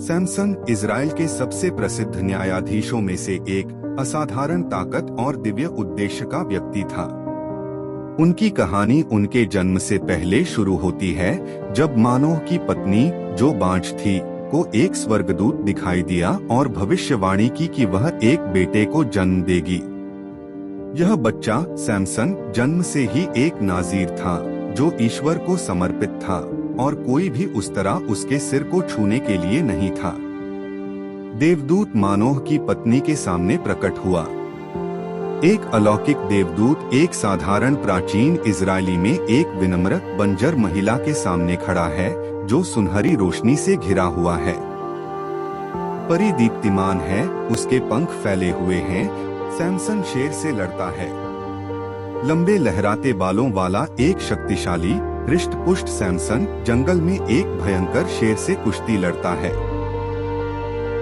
Samson Israel के सबसे प्रसिद्ध न्यायाधीशों में से एक असाधारण ताकत और दिव्य उद्देश्य का व्यक्ति था। उनकी कहानी उनके जन्म से पहले शुरू होती है, जब मानोह की पत्नी जो बांझ थी को एक स्वर्गदूत दिखाई दिया और भविष्यवाणी की कि वह एक बेटे को जन्म देगी। यह बच्चा सैमसन जन्म से ही एक नाज़ीर था जो ईश्वर को समर्पित था और कोई भी उस तरह उसके सिर को छूने के लिए नहीं था। देवदूत मानोह की पत्नी के सामने प्रकट हुआ। एक अलौकिक देवदूत एक साधारण प्राचीन इजरायली में एक विनम्र बंजर महिला के सामने खड़ा है जो सुनहरी रोशनी से घिरा हुआ है। परी दीप्तिमान है, उसके पंख फैले हुए हैं। सैमसन शेर से लड़ता है। लंबे लहराते बालों वाला एक शक्तिशाली हृष्ट-पुष्ट सैमसन जंगल में एक भयंकर शेर से कुश्ती लड़ता है।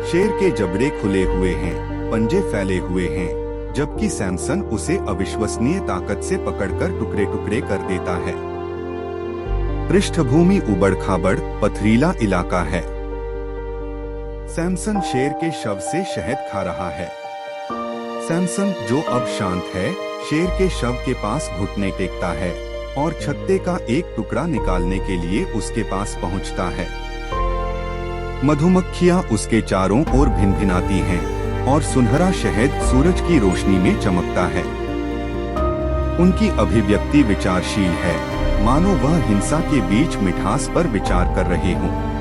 शेर के जबड़े खुले हुए हैं, पंजे फैले हुए हैं, जबकि सैमसन उसे अविश्वसनीय ताकत से पकड़कर टुकड़े टुकड़े कर देता है। पृष्ठभूमि उबड़-खाबड़ पथरीला इलाका है। सैमसन शेर के शव से शहद खा रहा है। सैमसन जो अब शांत है, शेर के शव के पास घुटने टेकता है और छत्ते का एक टुकड़ा निकालने के लिए उसके पास पहुंचता है। मधुमक्खियां उसके चारों ओर भिनभिनाती हैं और सुनहरा शहद सूरज की रोशनी में चमकता है। उनकी अभिव्यक्ति विचारशील है, मानो वह हिंसा के बीच मिठास पर विचार कर रहे हों।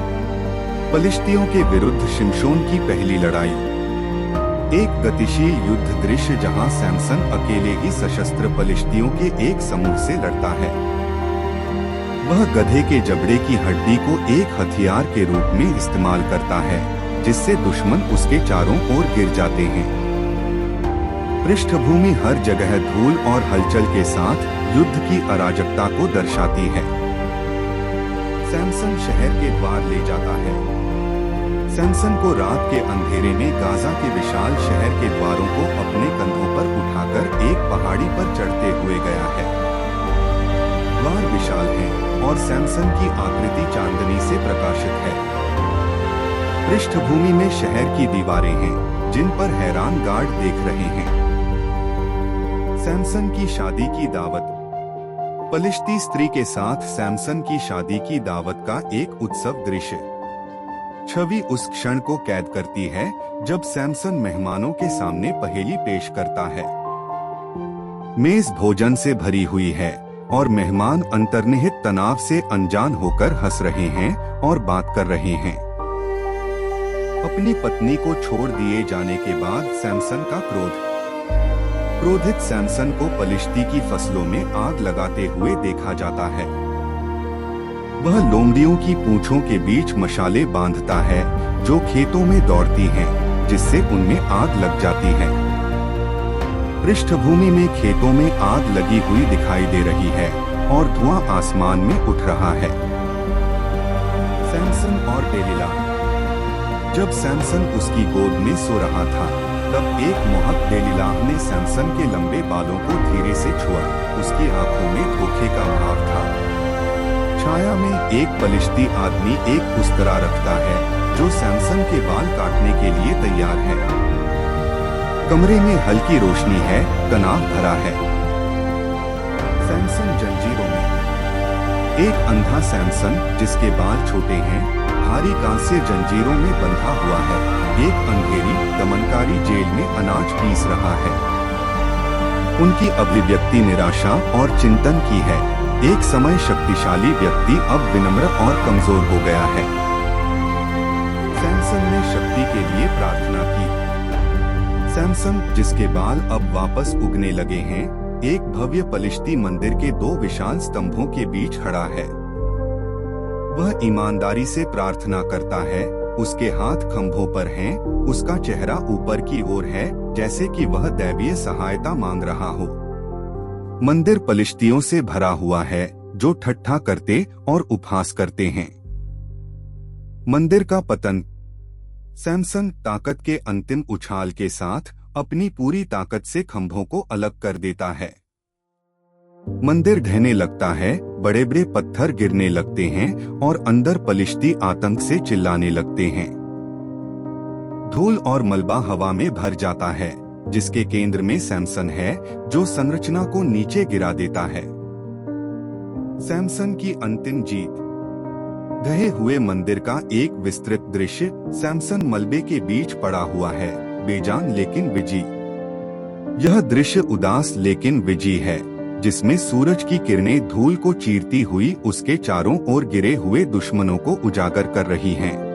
फलिश्तियों के विरुद्ध शिमशोन की पहली लड़ाई। एक गतिशील युद्ध दृश्य जहां सैमसन अकेले ही सशस्त्र फलिश्तियों के एक समूह से लड़ता है। वह गधे के जबड़े की हड्डी को एक हथियार के रूप में इस्तेमाल करता है, जिससे दुश्मन उसके चारों ओर गिर जाते हैं। पृष्ठभूमि हर जगह धूल और हलचल के साथ युद्ध की अराजकता को दर्शाती है। सैमसन शहर के द्वार ले जाता है। सैमसन को रात के अंधेरे में गाजा के विशाल शहर के द्वारों को अपने कंधों पर उठाकर एक पहाड़ी पर चढ़ते हुए गया है। द्वार विशाल हैं और सैमसन की आकृति चांदनी से प्रकाशित है। पृष्ठभूमि में शहर की दीवारें हैं, जिन पर हैरान गार्ड देख रहे हैं। सैमसन की शादी की दावत। फलिश्ती स्त्री के साथ सैमसन की शादी की दावत का एक उत्सव दृश्य। छवि उस क्षण को कैद करती है जब सैमसन मेहमानों के सामने पहेली पेश करता है। मेज भोजन से भरी हुई है और मेहमान अंतर्निहित तनाव से अनजान होकर हंस रहे हैं और बात कर रहे हैं। अपनी पत्नी को छोड़ दिए जाने के बाद सैमसन का क्रोधित सैमसन को फलिश्ती की फसलों में आग लगाते हुए देखा जाता है। वह लोमड़ियों की पूंछों के बीच मशाले बांधता है जो खेतों में दौड़ती हैं, जिससे उनमें आग लग जाती है। पृष्ठभूमि में खेतों में आग लगी हुई दिखाई दे रही है और धुआं आसमान में उठ रहा है। सैमसन और डेलिलाह। जब सैमसन उसकी गोद में सो रहा था, तब एक मोहक डेलिलाह ने सैमसन के लंबे बालों को धीरे से छुआ। उसकी आंखों में धोखे का भाव था। छाया में एक फलिश्ती आदमी एक उस्तरा रखता है जो सैमसन के बाल काटने के लिए तैयार है। कमरे में हल्की रोशनी है, तनाव भरा है। सैमसन जंजीरों में। एक अंधा सैमसन जिसके बाल छोटे हैं, भारी कांस्य जंजीरों में बंधा हुआ है, एक अंधेरी दमनकारी जेल में अनाज पीस रहा है। उनकी अभिव्यक्ति निराशा और चिंतन की है। एक समय शक्तिशाली व्यक्ति अब विनम्र और कमजोर हो गया है। सैमसन ने शक्ति के लिए प्रार्थना की। सैमसन जिसके बाल अब वापस उगने लगे हैं, एक भव्य फलिश्ती मंदिर के दो विशाल स्तंभों के बीच खड़ा है। वह ईमानदारी से प्रार्थना करता है, उसके हाथ खंभों पर हैं, उसका चेहरा ऊपर की ओर है, जैसे कि वह दैवीय सहायता मांग रहा हो। मंदिर फलिश्तियों से भरा हुआ है जो ठट्ठा करते और उपहास करते हैं। मंदिर का पतन। सैमसन ताकत के अंतिम उछाल के साथ अपनी पूरी ताकत से खंभों को अलग कर देता है। मंदिर ढहने लगता है, बड़े बड़े पत्थर गिरने लगते हैं और अंदर फलिश्ती आतंक से चिल्लाने लगते हैं। धूल और मलबा हवा में भर जाता है, जिसके केंद्र में सैमसन है, जो संरचना को नीचे गिरा देता है। सैमसन की अंतिम जीत। ढहे हुए मंदिर का एक विस्तृत दृश्य। सैमसन मलबे के बीच पड़ा हुआ है, बेजान लेकिन विजयी। यह दृश्य उदास लेकिन विजयी है, जिसमें सूरज की किरणें धूल को चीरती हुई उसके चारों ओर गिरे हुए दुश्मनों को उजागर कर रही हैं।